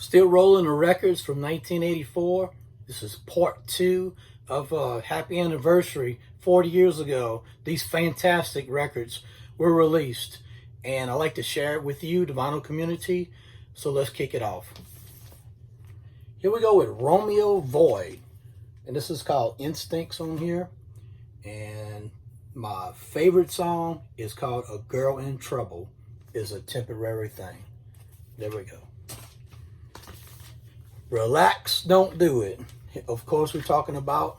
Still rolling the records from 1984. This is part 2 of Happy Anniversary. 40 years ago, these fantastic records were released. And I like to share it with you, the vinyl community. So let's kick it off. Here we go with Romeo Void. And this is called Instincts on here. And my favorite song is called A Girl in Trouble Is a Temporary Thing. There we go. Relax, don't do it. Of course, we're talking about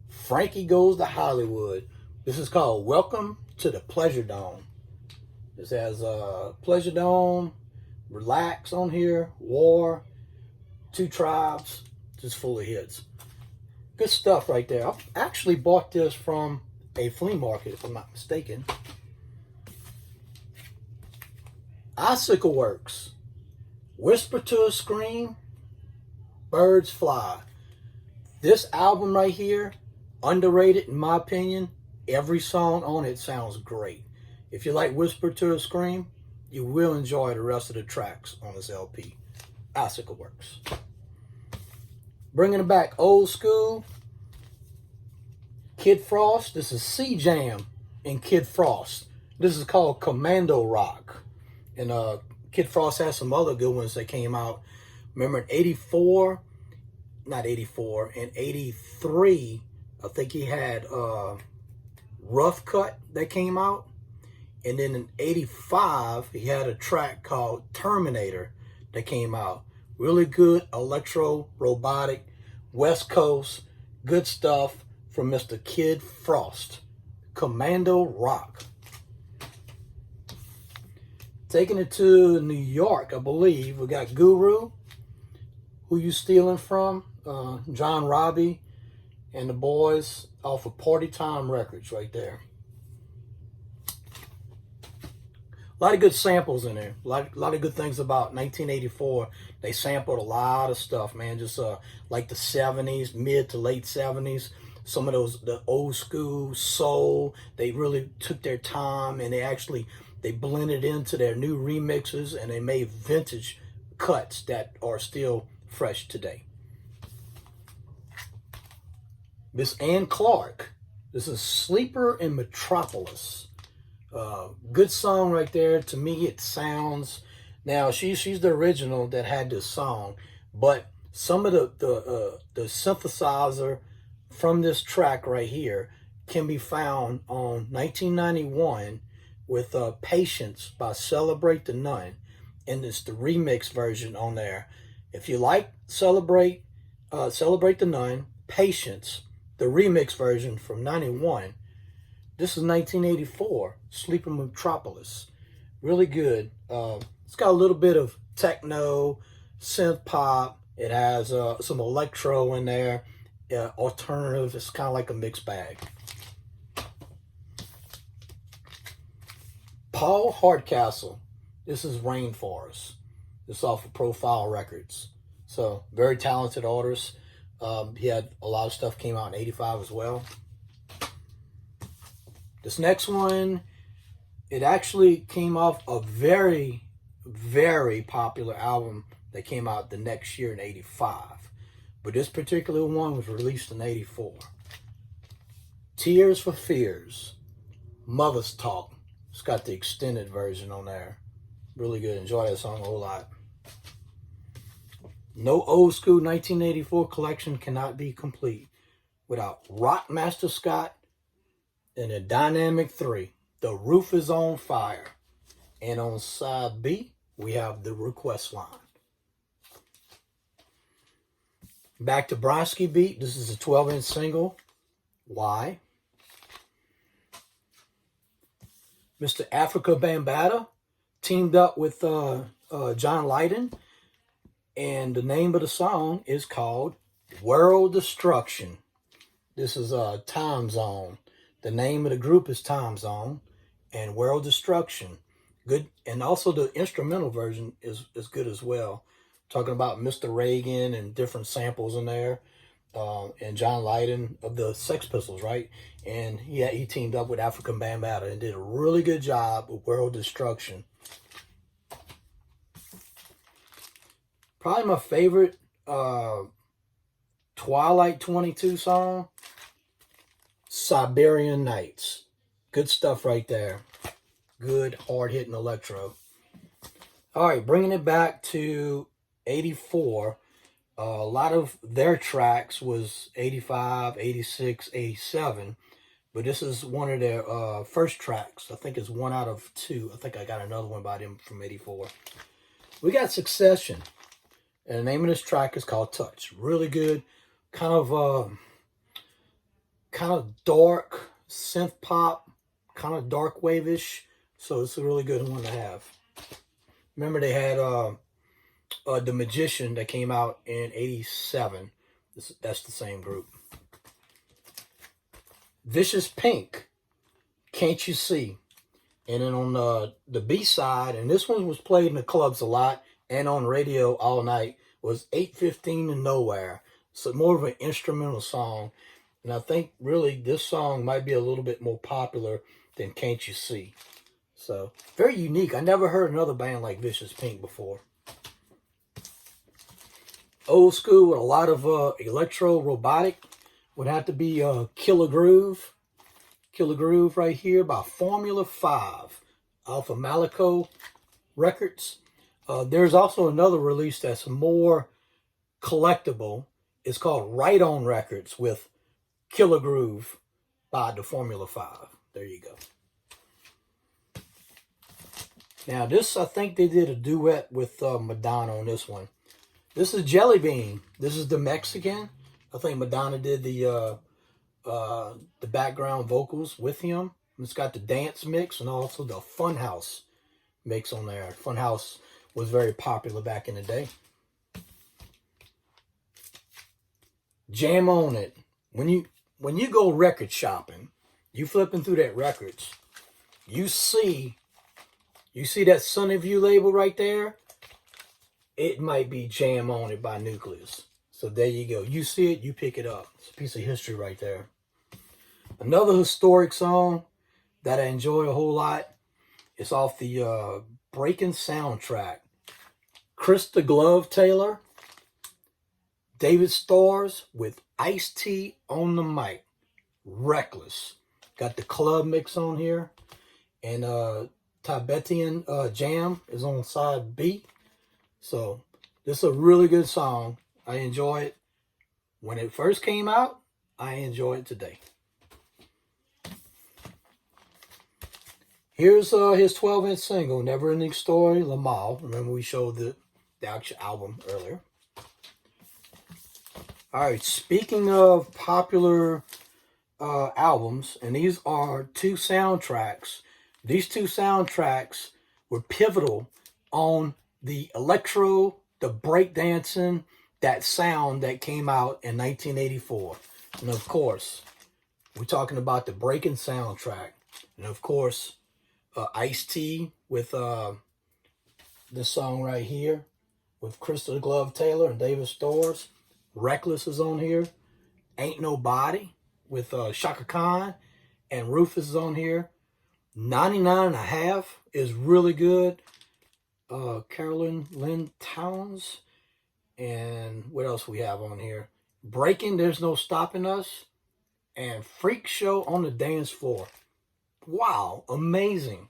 Frankie Goes to Hollywood. This is called Welcome to the Pleasure Dome. This has Pleasure Dome, Relax on here, War, Two Tribes, just full of hits. Good stuff right there. I actually bought this from a flea market, if I'm not mistaken. Icicle Works. Whisper to a Scream, Birds Fly. This album right here, underrated in my opinion. Every song on it sounds great. If you like Whisper to a Scream, you will enjoy the rest of the tracks on this LP. Icicle Works. Bringing it back old school. Kid Frost. This is C-Jam and Kid Frost. This is called Commando Rock. And Kid Frost has some other good ones that came out. Remember in 84, not 84, in 83, I think he had Rough Cut that came out. And then in 85, he had a track called Terminator that came out. Really good electro, robotic, West Coast, good stuff from Mr. Kid Frost. Commando Rock. Taking it to New York, I believe, we got Guru. Who You Stealing From? John Robbie and the boys off of Party Time Records right there. A lot of good samples in there. A lot of good things about 1984. They sampled a lot of stuff, man. Just like the 70s, mid to late 70s. Some of those, the old school soul, they really took their time and they blended into their new remixes and they made vintage cuts that are still fresh today. Miss Ann Clark. This is Sleeper in Metropolis. Good song right there. To me, it sounds... Now, she's the original that had this song, but some of the synthesizer from this track right here can be found on 1991 with Patience by Celebrate the Nun, and it's the remix version on there. If you like Celebrate the Nun, Patience, the remix version from 91, this is 1984, Sleeper Metropolis. Really good. It's got a little bit of techno, synth-pop. It has some electro in there, alternative. It's kind of like a mixed bag. Paul Hardcastle. This is Rainforest. This is off of Profile Records. So, very talented artist. He had a lot of stuff came out in 85 as well. This next one, it actually came off a very, very popular album that came out the next year in 85. But this particular one was released in 84. Tears for Fears, Mother's Talk. It's got the extended version on there. Really good. Enjoy that song a whole lot. No old school 1984 collection cannot be complete without Rockmaster Scott and the Dynamic 3. The Roof is on Fire. And on side B, we have the request line. Back to Bronski Beat. This is a 12-inch single. Why? Mr. Africa Bambaataa teamed up with John Lydon. And the name of the song is called World Destruction. This is Time Zone. The name of the group is Time Zone and World Destruction. Good. And also the instrumental version is good as well. Talking about Mr. Reagan and different samples in there. And John Lydon of the Sex Pistols, right? And he teamed up with African Bambaataa and did a really good job with World Destruction. Probably my favorite Twilight 22 song, Siberian Nights. Good stuff right there. Good, hard-hitting electro. All right, bringing it back to 84. A lot of their tracks was 85, 86, 87. But this is one of their first tracks. I think it's one out of two. I think I got another one by them from 84. We got Succession. And the name of this track is called Touch. Really good. Kind of dark synth pop. Kind of dark wave-ish. So it's a really good one to have. Remember they had The Magician that came out in 87. That's the same group. Vicious Pink, Can't You See? And then on the B-side, and this one was played in the clubs a lot and on radio all night, was 8:15 to Nowhere. So more of an instrumental song. And I think really this song might be a little bit more popular than Can't You See? So very unique. I never heard another band like Vicious Pink before. Old school with a lot of electro robotic would have to be Killer Groove. Killer Groove right here by Formula 5 off of Malico Records. There's also another release that's more collectible. It's called Right On Records with Killer Groove by the Formula 5. There you go. Now this, I think they did a duet with Madonna on this one. This is Jelly Bean. This is the Mexican. I think Madonna did the background vocals with him. It's got the dance mix and also the Funhouse mix on there. Funhouse was very popular back in the day. Jam on It. When you go record shopping, you flipping through that records, you see that Sunny View label right there? It might be Jam On It by Nucleus. So there you go. You see it, you pick it up. It's a piece of history right there. Another historic song that I enjoy a whole lot. It's off the Breaking soundtrack. Chris the Glove Taylor, David Starrs with Ice-T on the mic. Reckless. Got the club mix on here. And Tibetan Jam is on side B. So this is a really good song. I enjoy it. When it first came out, I enjoy it today. Here's his 12-inch single, Never Ending Story, Lamal. Remember we showed the actual album earlier. All right, speaking of popular albums, and these are two soundtracks. These two soundtracks were pivotal on the electro, the breakdancing, that sound that came out in 1984. And of course, we're talking about the Breaking soundtrack. And of course, Ice-T with this song right here with Crystal Glove Taylor and David Starrs. Reckless is on here. Ain't Nobody with Shaka Khan and Rufus is on here. 99 and a Half is really good. Carolyn Lynn Towns. And what else we have on here? Breaking, There's No Stopping Us. And Freak Show on the Dance Floor. Wow, amazing.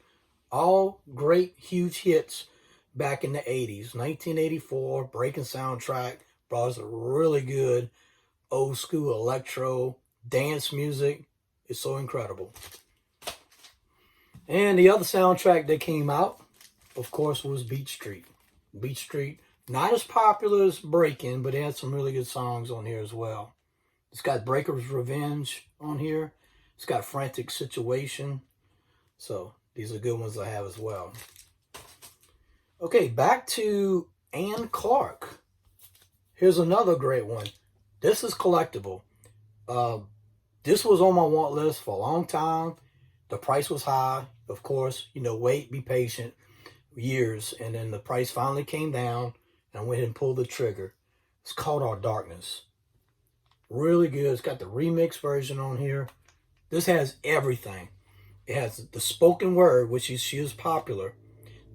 All great, huge hits back in the 80s. 1984, Breaking soundtrack. Brought us a really good old school electro dance music. It's so incredible. And the other soundtrack that came out, of course, was Beat Street. Beat Street, not as popular as Breaking, but it had some really good songs on here as well. It's got Breaker's Revenge on here. It's got Frantic Situation. So these are good ones I have as well. Okay, back to Ann Clark. Here's another great one. This is collectible. This was on my want list for a long time. The price was high. Of course, wait, be patient. Years. And then the price finally came down. And I went ahead and pulled the trigger. It's called Our Darkness. Really good. It's got the remix version on here. This has everything. It has the spoken word, which she is popular.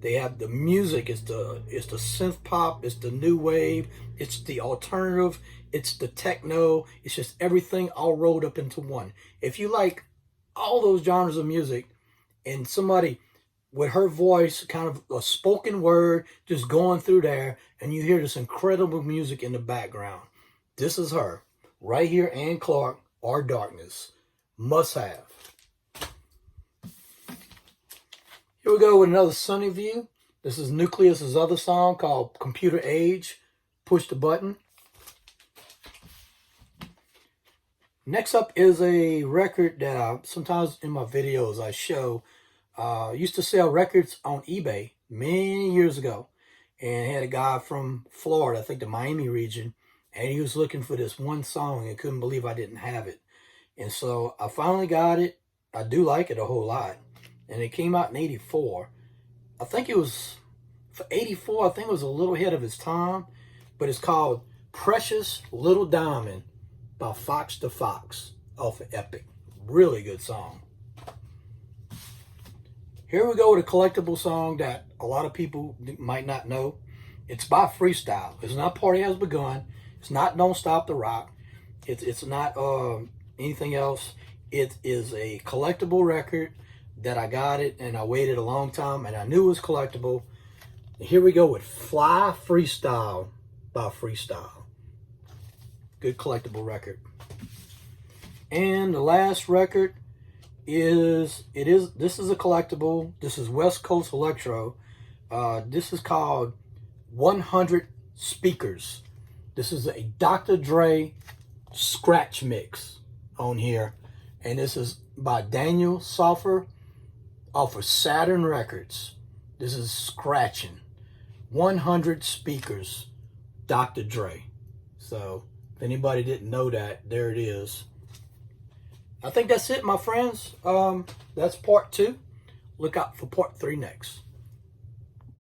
They have the music. It's the synth pop. It's the new wave. It's the alternative. It's the techno. It's just everything all rolled up into one. If you like all those genres of music, and somebody with her voice, kind of a spoken word, just going through there, and you hear this incredible music in the background, this is her right here. Ann Clark, Our Darkness, must have. Here we go with another Sunny View. This is Nucleus's other song called Computer Age, Push the Button. Next up is a record that sometimes in my videos I show. I used to sell records on eBay many years ago, and I had a guy from Florida, I think the Miami region, and he was looking for this one song and couldn't believe I didn't have it. And so I finally got it. I do like it a whole lot. And it came out in 84. I think it was, for 84, I think it was a little ahead of its time. But it's called Precious Little Diamond by Fox the Fox off of Epic. Really good song. Here we go with a collectible song that a lot of people might not know. It's by Freestyle. It's not Party Has Begun. It's not Don't Stop the Rock. It's not anything else. It is a collectible record that I got it, and I waited a long time, and I knew it was collectible. Here we go with Fly Freestyle by Freestyle. Good collectible record. And the last record this is a collectible. This is West Coast Electro. This is called 100 Speakers. This is a Dr. Dre scratch mix on here, and this is by Daniel Soffer off of Saturn Records. This is scratching. 100 Speakers, Dr. Dre. So if anybody didn't know that, there it is. I think that's it, my friends. That's part 2. Look out for part 3 next.